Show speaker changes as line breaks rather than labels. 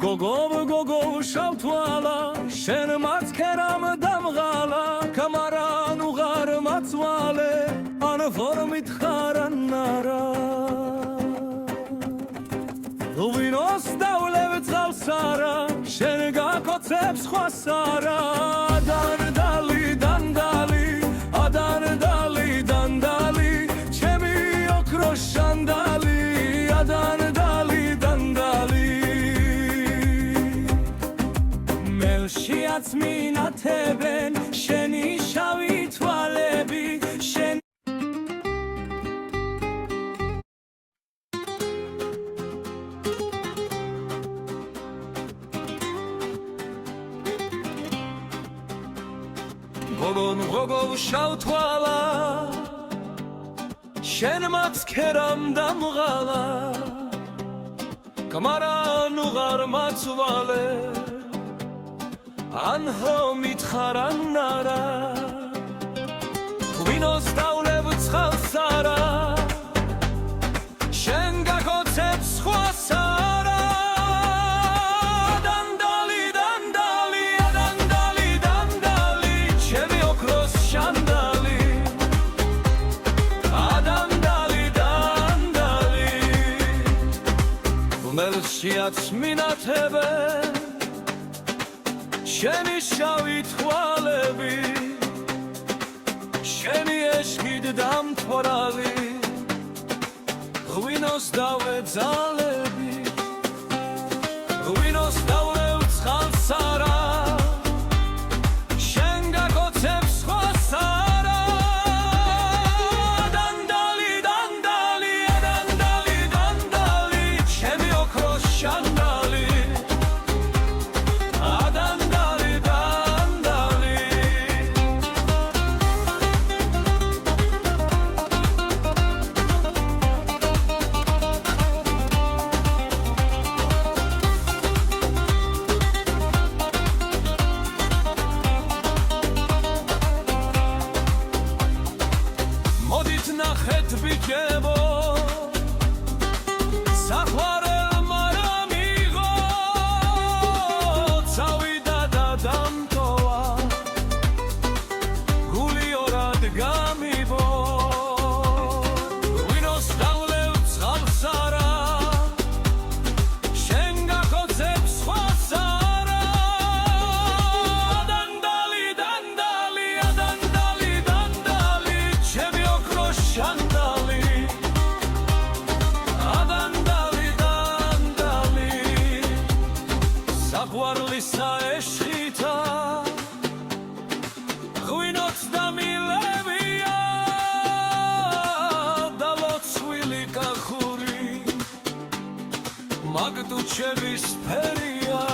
გოგო შავთვალა შენ მაცქერამ დამღალა კამარან უღარ მაცვალე ან ფორმით ხარანარა ვინოს დავლევ წყალსარა შენ გაკოცებს ხვასარა დანდალი დანდალი ჩემი ოქრო შანდალი დანდალი მელშიაც მინათებენ შენი შავი თვალები შენ გოგო შავთვალა შენ მაცქერამ დამღალა კამარან უღარ მაცვალე ან ჰომით ხარანარა ვინოს დავლევ წყალსარა შენ გაკოცებს ხვასარა მელშიაც მინათებენ შენი შავი თვალები შენი ეშქით დამთვალე ღვინოს დავეძალები ღვინოს დავლევ წყალსარა შენ გაკოცებს ხვასარა ნახეთ ბიჭებო საყვარელმა რა მიღო წავიდა და დამტოვა გული ორად გამიბო ვინოს დავლევ წყალსარა შენ გაკოცებს ხვასარა დანდალი ჩემი ოქრო შანდალი დანდალი საყვარლისა ეშხითა ღვინოც დამილებია და ლოცვილი კახური მაგდუჩების ფერია